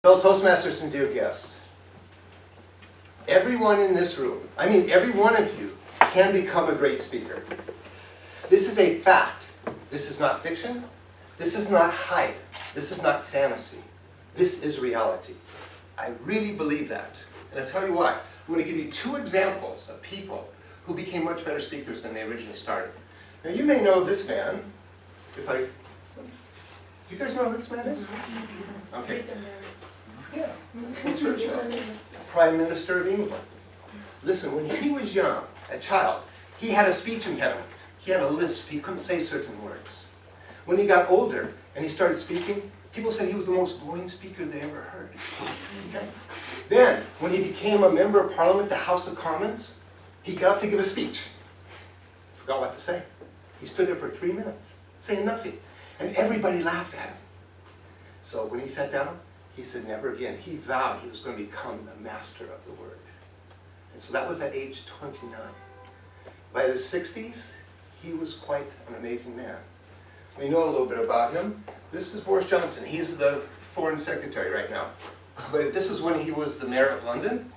Fellow Toastmasters and dear guests, everyone in this room, I mean every one of you, can become a great speaker. This is a fact. This is not fiction. This is not hype. This is not fantasy. This is reality. I really believe that. And I'll tell you why. I'm going to give you two examples of people who became much better speakers than they originally started. Now you may know this man. Do you guys know who this man is? Okay. Yeah, Winston Churchill, Prime Minister of England. Listen, when he was young, a child, he had a speech impediment. He had a lisp. He couldn't say certain words. When he got older and he started speaking, people said he was the most boring speaker they ever heard. Okay? Then, when he became a member of Parliament, the House of Commons, he got up to give a speech. Forgot what to say. He stood there for 3 minutes, saying nothing. And everybody laughed at him. So when he sat down, he said never again. He vowed he was going to become the master of the word. And so that was at age 29. By his 60s, he was quite an amazing man. We know a little bit about him. This is Boris Johnson. He's the foreign secretary right now. But this is when he was the mayor of London.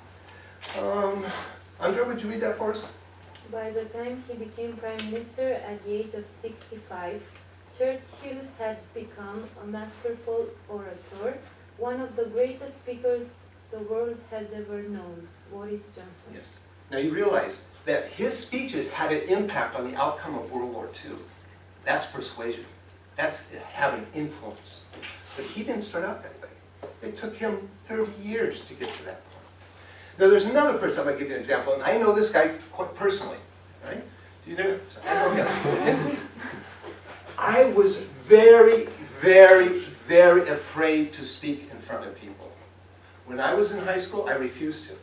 Andrea, would you read that for us? By the time he became prime minister at the age of 65, Churchill had become a masterful orator, one of the greatest speakers the world has ever known. Boris Johnson. Yes. Now you realize that his speeches had an impact on the outcome of World War II. That's persuasion. That's having influence. But he didn't start out that way. It took him 30 years to get to that point. Now there's another person I'm going to give you an example, and I know this guy quite personally. Right? Do you know? I know him. I was very, very, very afraid to speak in front of people. When I was in high school, I refused to.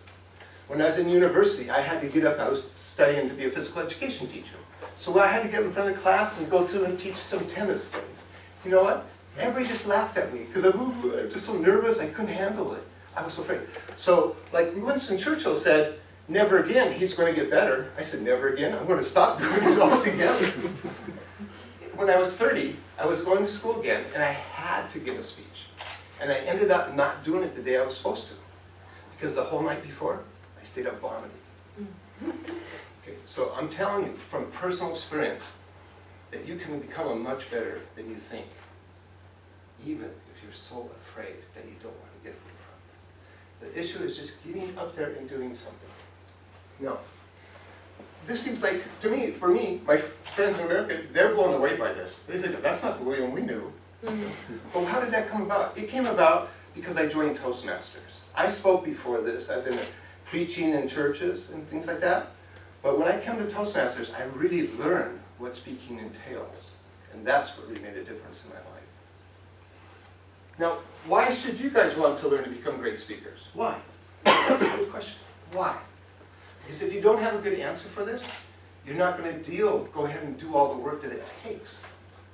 When I was in university, I had to get up. I was studying to be a physical education teacher. So I had to get in front of class and go through and teach some tennis things. You know what? Everybody just laughed at me because I was just so nervous. I couldn't handle it. I was so afraid. So, like Winston Churchill said, never again, he's going to get better. I said, never again, I'm going to stop doing it altogether. When I was 30, I was going to school again, and I had to give a speech. And I ended up not doing it the day I was supposed to. Because the whole night before, I stayed up vomiting. Okay, so I'm telling you, from personal experience, that you can become much better than you think. Even if you're so afraid that you don't want to get in front. The issue is just getting up there and doing something. No. This seems like, to me, for me, my friends in America, they're blown away by this. They say, that's not the William we knew. Well, how did that come about? It came about because I joined Toastmasters. I spoke before this. I've been preaching in churches and things like that. But when I came to Toastmasters, I really learned what speaking entails. And that's what really made a difference in my life. Now, why should you guys want to learn to become great speakers? Why? That's a good question. Why? Because if you don't have a good answer for this, you're not going to go ahead and do all the work that it takes.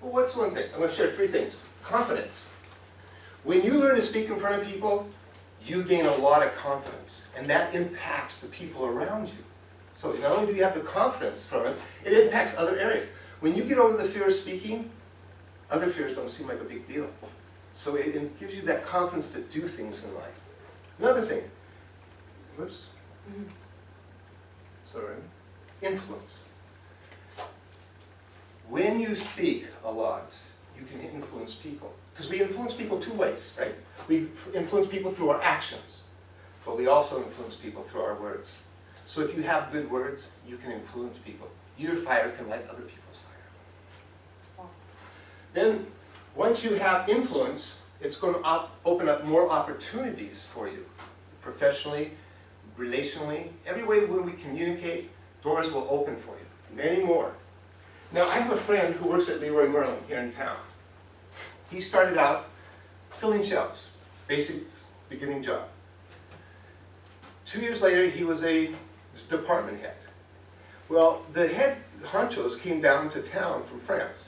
Well, what's one thing? I'm going to share 3 things. Confidence. When you learn to speak in front of people, you gain a lot of confidence, and that impacts the people around you. So not only do you have the confidence from it, it impacts other areas. When you get over the fear of speaking, other fears don't seem like a big deal. So it gives you that confidence to do things in life. Another thing. Whoops. Sorry. Influence. When you speak a lot, you can influence people. Because we influence people 2 ways, right? We influence people through our actions, but we also influence people through our words. So if you have good words, you can influence people. Your fire can light other people's fire. Then, once you have influence, it's going to open up more opportunities for you, professionally, relationally, every way where we communicate, doors will open for you. Many more. Now, I have a friend who works at Leroy Merlin here in town. He started out filling shelves, basic beginning job. 2 years later, he was a department head. Well, the head honchos came down to town from France.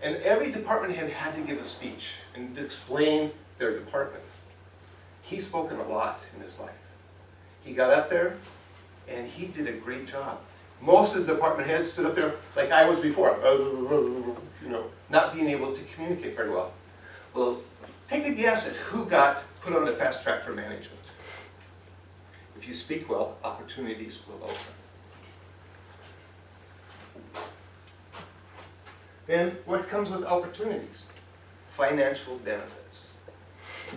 And every department head had to give a speech and explain their departments. He's spoken a lot in his life. He got up there, and he did a great job. Most of the department heads stood up there like I was before, not being able to communicate very well. Well, take a guess at who got put on the fast track for management. If you speak well, opportunities will open. Then what comes with opportunities? Financial benefits.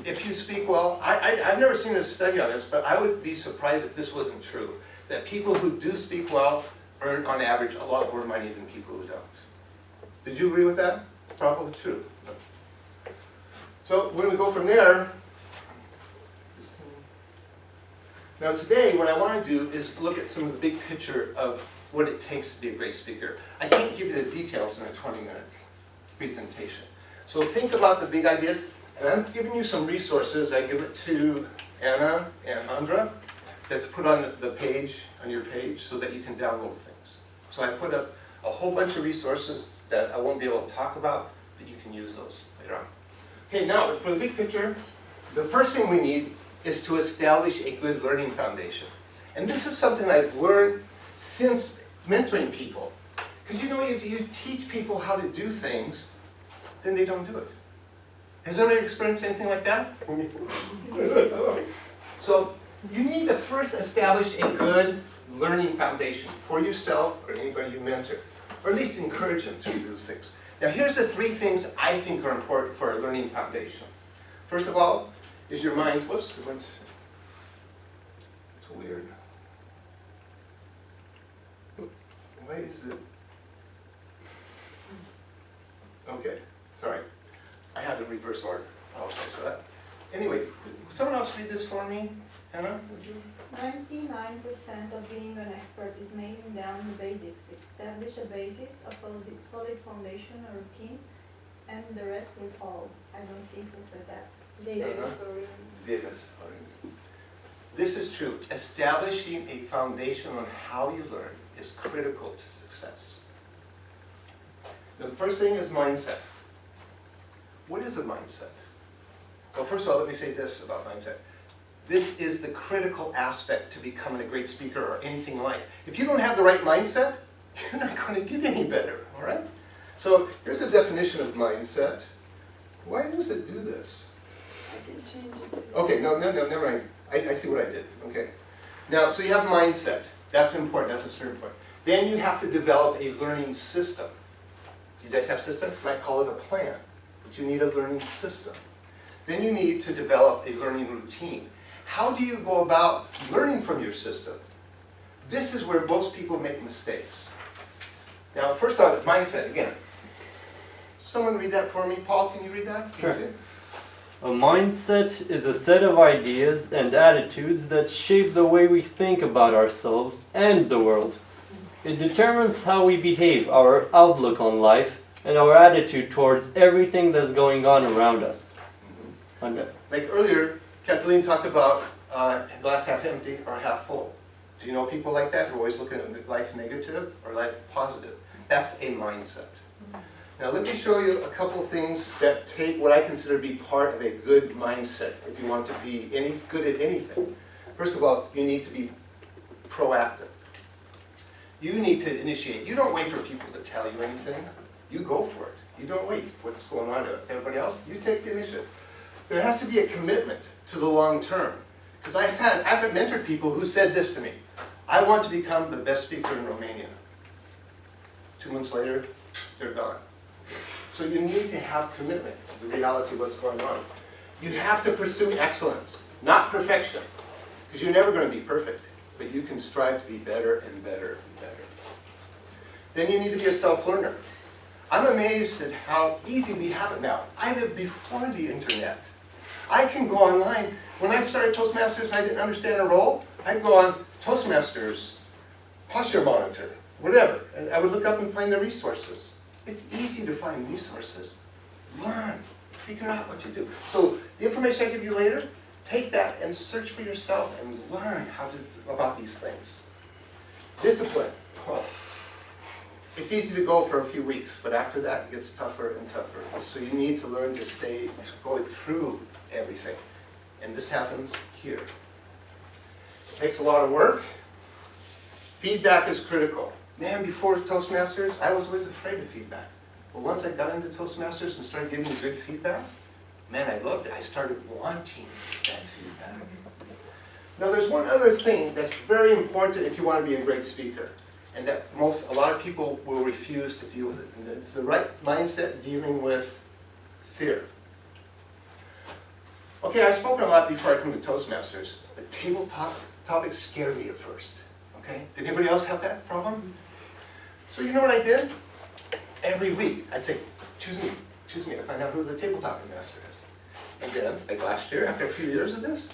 If you speak well, I've never seen a study on this, but I would be surprised if this wasn't true. That people who do speak well earn, on average, a lot more money than people who don't. Did you agree with that? Probably true. So when we go from there, now today what I want to do is look at some of the big picture of what it takes to be a great speaker. I can't give you the details in a 20-minute presentation. So think about the big ideas, and I'm giving you some resources. I give it to Anna and Andra that's put on the page, on your page, so that you can download things. So I put up a whole bunch of resources that I won't be able to talk about, but you can use those later on. Okay, now for the big picture, the first thing we need is to establish a good learning foundation. And this is something I've learned since mentoring people. Because you know, if you teach people how to do things, then they don't do it. Has anyone experienced anything like that? So you need to first establish a good learning foundation for yourself or anybody you mentor, or at least encourage them to do things. Now here's the 3 things I think are important for a learning foundation. First of all, is your mind, whoops, it went, it's weird. Why is it? Okay, sorry. I had in reverse order. Apologize for that. Anyway, someone else read this for me? Anna, would you? 99% of being an expert is nailing down the basics. Establish a basis, a solid foundation, a routine, and the rest will follow. I don't see who said that. Davis. This is true. Establishing a foundation on how you learn is critical to success. The first thing is mindset. What is a mindset? Well, first of all, let me say this about mindset. This is the critical aspect to becoming a great speaker or anything like. If you don't have the right mindset, you're not going to get any better, all right? So here's a definition of mindset. Why does it do this? I can change it. Okay, no, never mind. I see what I did, okay. Now, so you have mindset. That's important, that's a starting point. Then you have to develop a learning system. You guys have system? You might call it a plan, but you need a learning system. Then you need to develop a learning routine. How do you go about learning from your system? This is where most people make mistakes. Now, first off, mindset, again. Someone read that for me. Paul, can you read that? Sure. A mindset is a set of ideas and attitudes that shape the way we think about ourselves and the world. It determines how we behave, our outlook on life, and our attitude towards everything that's going on around us. Like earlier, Kathleen talked about glass half empty or half full. Do you know people like that who are always looking at life negative or life positive? That's a mindset. Now let me show you a couple things that take what I consider to be part of a good mindset if you want to be good at anything. First of all, you need to be proactive. You need to initiate. You don't wait for people to tell you anything. You go for it. You don't wait what's going on with everybody else. You take the initiative. There has to be a commitment to the long term. Because I've mentored people who said this to me. I want to become the best speaker in Romania. 2 months later, they're gone. So you need to have commitment to the reality of what's going on. You have to pursue excellence, not perfection. Because you're never going to be perfect. But you can strive to be better and better and better. Then you need to be a self-learner. I'm amazed at how easy we have it now. I lived before the internet. I can go online. When I started Toastmasters and I didn't understand a role, I'd go on Toastmasters, posture monitor, whatever. And I would look up and find the resources. It's easy to find resources. Learn. Figure out what you do. So the information I give you later, take that and search for yourself and learn about these things. Discipline. Well, it's easy to go for a few weeks, but after that it gets tougher and tougher. So you need to learn to go through everything. And this happens here. It takes a lot of work. Feedback is critical. Man, before Toastmasters, I was always afraid of feedback. But once I got into Toastmasters and started getting good feedback, man, I loved it. I started wanting that feedback. Now there's one other thing that's very important if you want to be a great speaker, and that a lot of people will refuse to deal with it. And it's the right mindset dealing with fear. Okay, I've spoken a lot before I come to Toastmasters. The tabletop topics scared me at first. Okay? Did anybody else have that problem? So you know what I did? Every week I'd say, choose me to find out who the tabletop master is. And then, like last year, after a few years of this,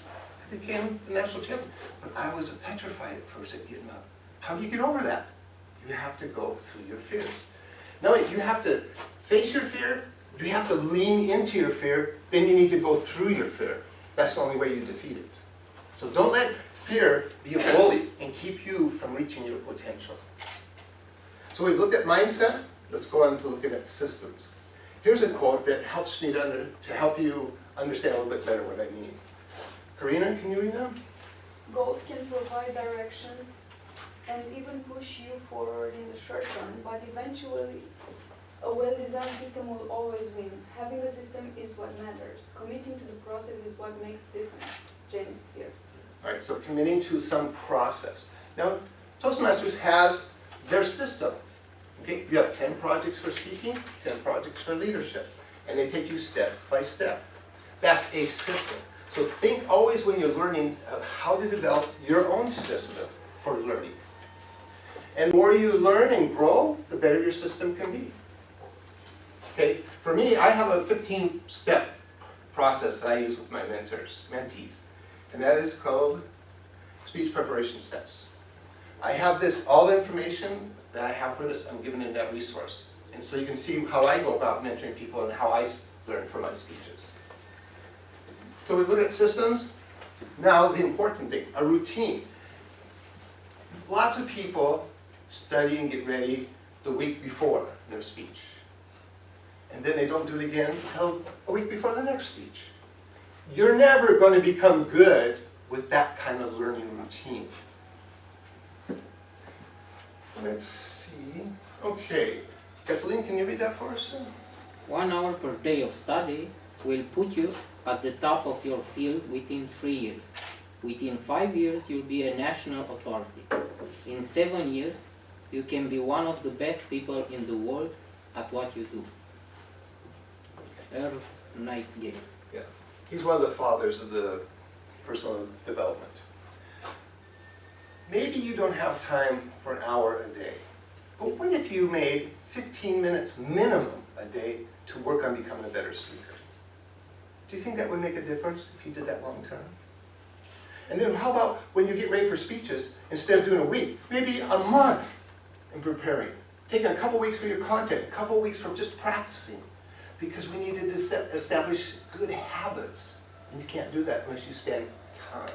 I became the national champion. But I was petrified at first at getting up. How do you get over that? You have to go through your fears. Now you have to face your fear, you have to lean into your fear, then you need to go through your fear. That's the only way you defeat it. So don't let fear be a bully and keep you from reaching your potential. So we've looked at mindset, let's go on to looking at systems. Here's a quote that helps me to help you understand a little bit better what I mean. Karina, can you read that? Goals can provide directions and even push you forward in the short run, but eventually a well-designed system will always win. Having a system is what matters. Committing to the process is what makes the difference. James Clear. All right, so committing to some process. Now, Toastmasters has their system. Okay, you have 10 projects for speaking, 10 projects for leadership, and they take you step by step. That's a system. So think always when you're learning of how to develop your own system for learning. And the more you learn and grow, the better your system can be. Okay, for me, I have a 15-step process that I use with my mentees, and that is called speech preparation steps. I have this, all the information that I have for this, I'm given in that resource. And so you can see how I go about mentoring people and how I learn from my speeches. So we look at systems. Now the important thing, a routine. Lots of people study and get ready the week before their speech. And then they don't do it again until a week before the next speech. You're never going to become good with that kind of learning routine. Let's see. Okay. Kathleen, can you read that for us? 1 hour per day of study will put you at the top of your field within 3 years. Within 5 years, you'll be a national authority. In 7 years, you can be one of the best people in the world at what you do. Earl Nightingale. Yeah. He's one of the fathers of the personal development. Maybe you don't have time for an hour a day, but what if you made 15 minutes minimum a day to work on becoming a better speaker? Do you think that would make a difference if you did that long term? And then how about when you get ready for speeches, instead of doing a week, maybe a month in preparing. Taking a couple weeks for your content, a couple weeks from just practicing. Because we need to establish good habits. And you can't do that unless you spend time.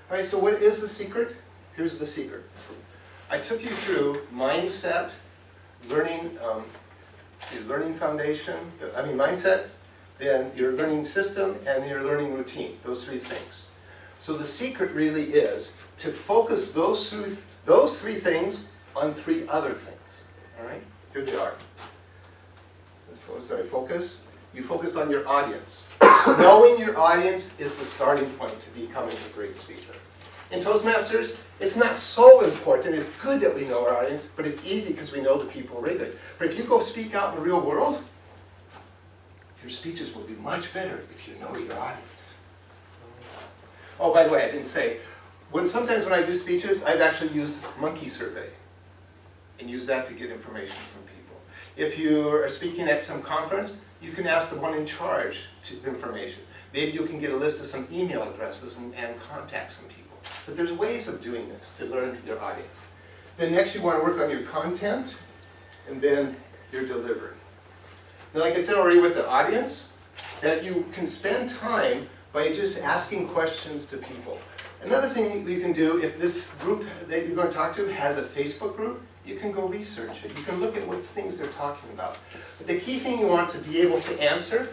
All right, so what is the secret? Here's the secret. I took you through mindset, learning, learning foundation, mindset, then your learning system, and your learning routine, those 3 things. So the secret really is to focus those three things on 3 other things. All right, here they are. Focus. You focus on your audience. Knowing your audience is the starting point to becoming a great speaker. In Toastmasters, it's not so important. It's good that we know our audience, but it's easy because we know the people regularly. But if you go speak out in the real world, your speeches will be much better if you know your audience. Oh, by the way, I didn't say, sometimes when I do speeches, I've actually used monkey survey and use that to get information from people. If you are speaking at some conference, you can ask the one in charge information. Maybe you can get a list of some email addresses and contact some people. But there's ways of doing this to learn your audience. Then next you want to work on your content and then your delivery. Now, like I said already with the audience, that you can spend time by just asking questions to people. Another thing you can do, if this group that you're going to talk to has a Facebook group, you can go research it. You can look at what things they're talking about. But the key thing you want to be able to answer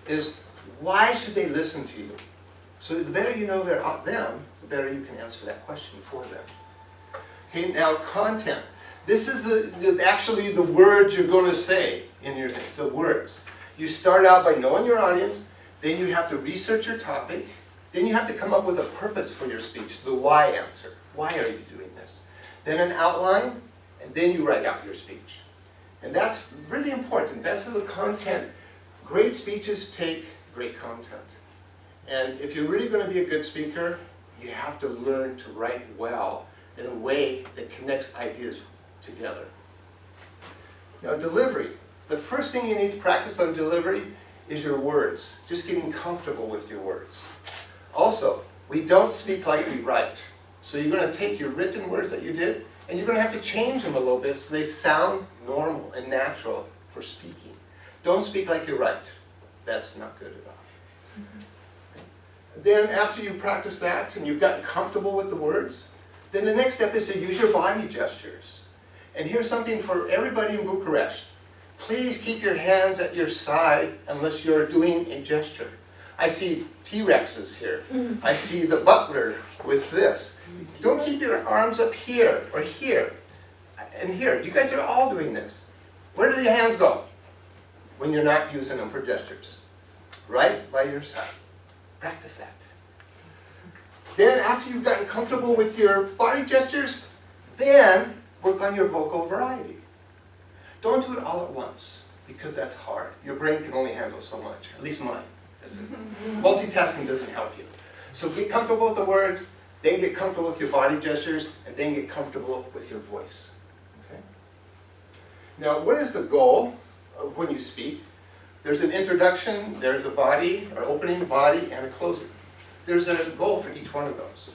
is, why should they listen to you? So the better you know them, the better you can answer that question for them. Okay, now content. This is actually the words you're going to say in your thing, the words. You start out by knowing your audience, then you have to research your topic, then you have to come up with a purpose for your speech, the why answer. Why are you doing this? Then an outline, and then you write out your speech. And that's really important. That's the content. Great speeches take great content. And if you're really going to be a good speaker, you have to learn to write well in a way that connects ideas together. Now, delivery. The first thing you need to practice on delivery is your words, just getting comfortable with your words. Also, we don't speak like we write. So you're going to take your written words that you did, and you're going to have to change them a little bit so they sound normal and natural for speaking. Don't speak like you write. That's not good at all. Then after you practice that and you've gotten comfortable with the words, then the next step is to use your body gestures. And here's something for everybody in Bucuresti. Please keep your hands at your side unless you're doing a gesture. I see T-Rexes here. I see the butler with this. Don't keep your arms up here or here and here. You guys are all doing this. Where do your hands go when you're not using them for gestures? Right by your side. Practice that. Then after you've gotten comfortable with your body gestures, then work on your vocal variety. Don't do it all at once, because that's hard. Your brain can only handle so much, at least mine. Multitasking doesn't help you. So get comfortable with the words, then get comfortable with your body gestures, and then get comfortable with your voice. Okay? Now, what is the goal of when you speak? There's an introduction, there's a body, or opening body, and a closing. There's a goal for each one of those.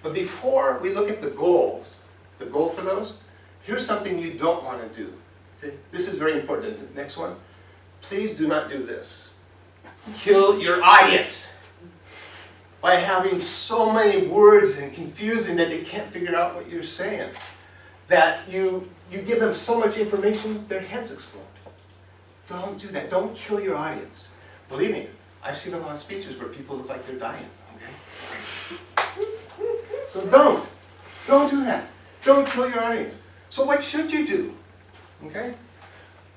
But before we look at the goals, the goal for those, here's something you don't want to do. Okay? This is very important. The next one, please do not do this. Kill your audience by having so many words and confusing that they can't figure out what you're saying. That you give them so much information, their heads explode. Don't do that. Don't kill your audience. Believe me, I've seen a lot of speeches where people look like they're dying. Okay? So don't do that. Don't kill your audience. So what should you do? Okay?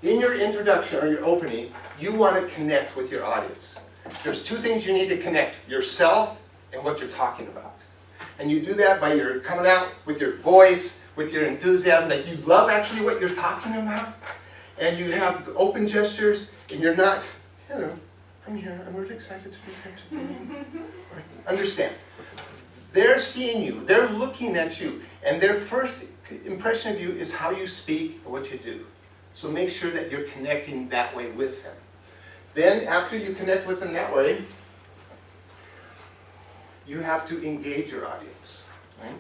In your introduction or your opening, you want to connect with your audience. There's two things you need to connect: yourself and what you're talking about. And you do that by your coming out with your voice, with your enthusiasm, that you love actually what you're talking about. And you have open gestures, and you're not, I'm here, I'm really excited to be here. Understand. They're seeing you, they're looking at you, and their first impression of you is how you speak or what you do. So make sure that you're connecting that way with them. Then, after you connect with them that way, you have to engage your audience. Right?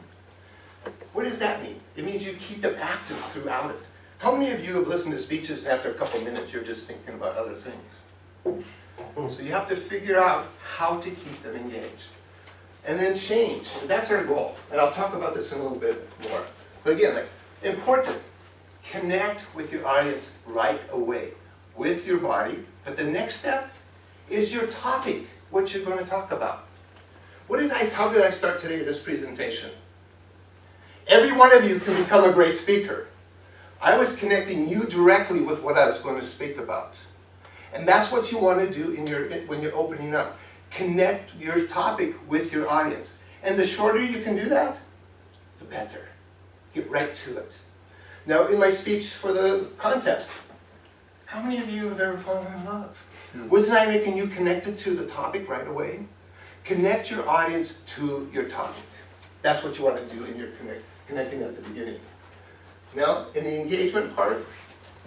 What does that mean? It means you keep them active throughout it. How many of you have listened to speeches and after a couple minutes you're just thinking about other things? So you have to figure out how to keep them engaged. And then change. That's our goal. And I'll talk about this in a little bit more. But again, important. Connect with your audience right away with your body. But the next step is your topic, what you're going to talk about. How did I start today this presentation? Every one of you can become a great speaker. I was connecting you directly with what I was going to speak about. And that's what you want to do when you're opening up. Connect your topic with your audience. And the shorter you can do that, the better. Get right to it. Now, in my speech for the contest, how many of you have ever fallen in love? Wasn't I making you connected to the topic right away? Connect your audience to your topic. That's what you want to do in your connecting at the beginning. Now, in the engagement part,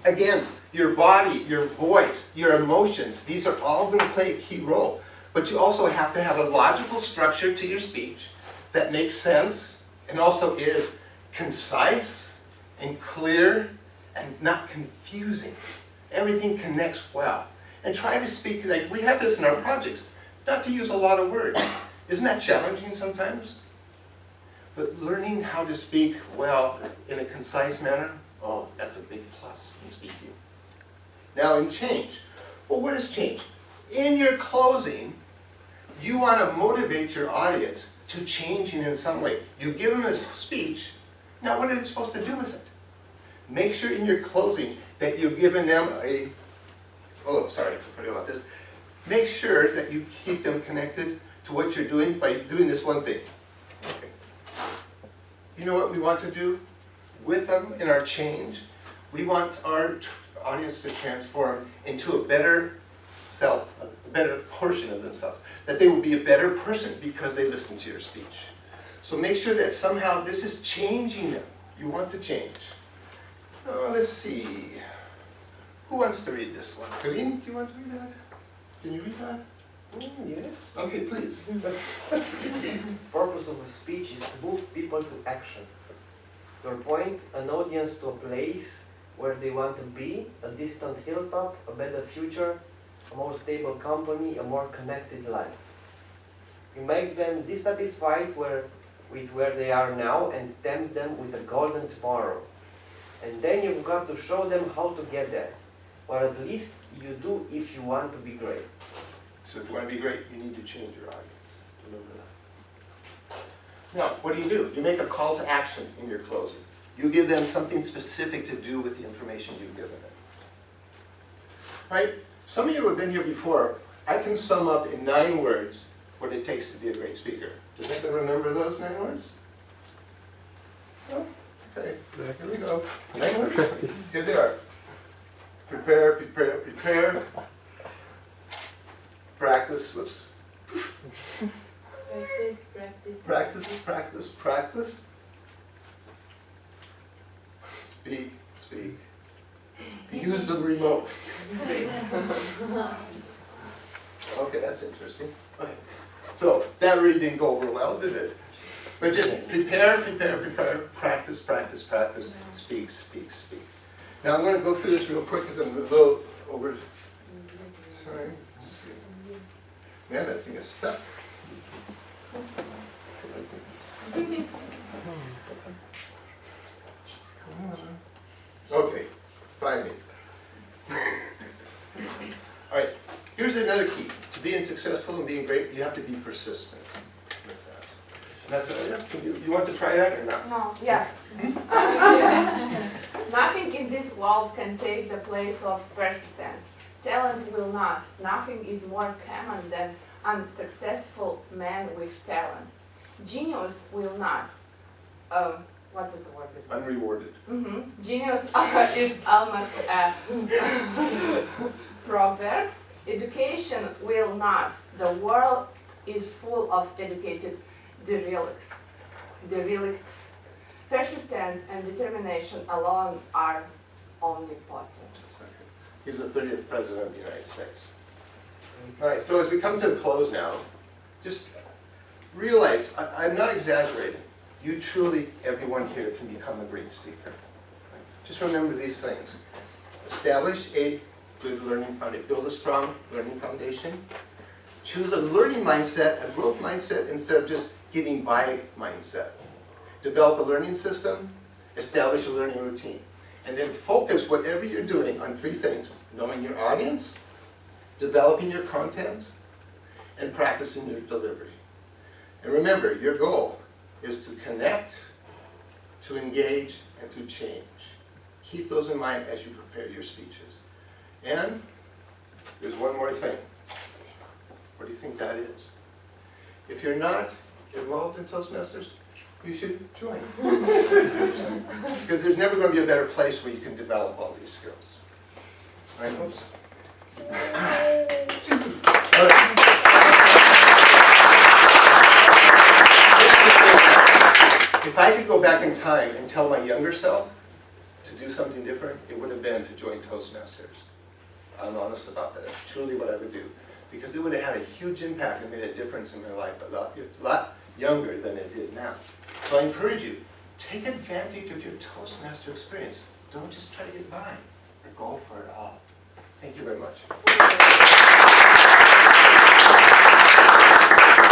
again, your body, your voice, your emotions, these are all going to play a key role. But you also have to have a logical structure to your speech that makes sense and also is concise and clear and not confusing. Everything connects well. And try to speak, like we have this in our projects, not to use a lot of words. Isn't that challenging sometimes? But learning how to speak well in a concise manner, oh, that's a big plus in speaking. Now in change. Well, what is change? In your closing, you want to motivate your audience to changing in some way. You give them a speech, now what are they supposed to do with it? Make sure in your closing that you're giving them a oh, sorry, I forgot about this. Make sure that you keep them connected to what you're doing by doing this one thing. Okay. You know what we want to do with them in our change? We want our audience to transform into a better self, a better portion of themselves. That they will be a better person because they listen to your speech. So make sure that somehow this is changing them. You want to change. Oh, let's see. Who wants to read this one? Colleen, do you want to read that? Can you read that? Yes. Okay, please. Purpose of a speech is to move people to action. To point an audience to a place where they want to be, a distant hilltop, a better future, a more stable company, a more connected life. You make them dissatisfied with where they are now and tempt them with a golden tomorrow. And then you've got to show them how to get there. Or at least you do if you want to be great. So if you want to be great, you need to change your audience. Remember that. Now, what do? You make a call to action in your closing. You give them something specific to do with the information you've given them. Right? Some of you have been here before. I can sum up in 9 words what it takes to be a great speaker. Does anybody remember those 9 words? No? Okay, here we go. 9 words? Here they are. Prepare, prepare, prepare. Practice, whoops. Practice, practice. Practice, practice, practice. Speak, speak. Use the remote. Okay, that's interesting. Okay, so that really didn't go over well, did it? But just prepare, prepare, prepare, practice, practice, practice, speak, speak, speak. Now I'm going to go through this real quick because I'm a little over time. Let's see. Man, that thing is stuck. Okay, finally. All right, here's another key. To being successful and being great, you have to be persistent with that. You want to try that or not? No, yes. Nothing in this world can take the place of persistence. Talent will not. Nothing is more common than unsuccessful men with talent. Genius will not. What is the word? Unrewarded. Genius is almost a proverb. Education will not. The world is full of educated derelicts. Persistence and determination alone are omnipotent. He's the 30th President of the United States. All right, so as we come to a close now, just realize, I'm not exaggerating. You truly, everyone here can become a great speaker. Just remember these things. Establish a good learning foundation. Build a strong learning foundation. Choose a learning mindset, a growth mindset, instead of just getting by mindset. Develop a learning system. Establish a learning routine. And then focus whatever you're doing on 3 things. Knowing your audience, developing your content, and practicing your delivery. And remember, your goal is to connect, to engage, and to change. Keep those in mind as you prepare your speeches. And there's one more thing. What do you think that is? If you're not involved in Toastmasters, you should join. Because there's never going to be a better place where you can develop all these skills. All right, oops. All right. If I could go back in time and tell my younger self to do something different, it would have been to join Toastmasters. I'm honest about that. That's truly what I would do. Because it would have had a huge impact and made a difference in my life a lot younger than it did now. So I encourage you, take advantage of your Toastmaster experience. Don't just try to get by, but go for it all. Thank you very much.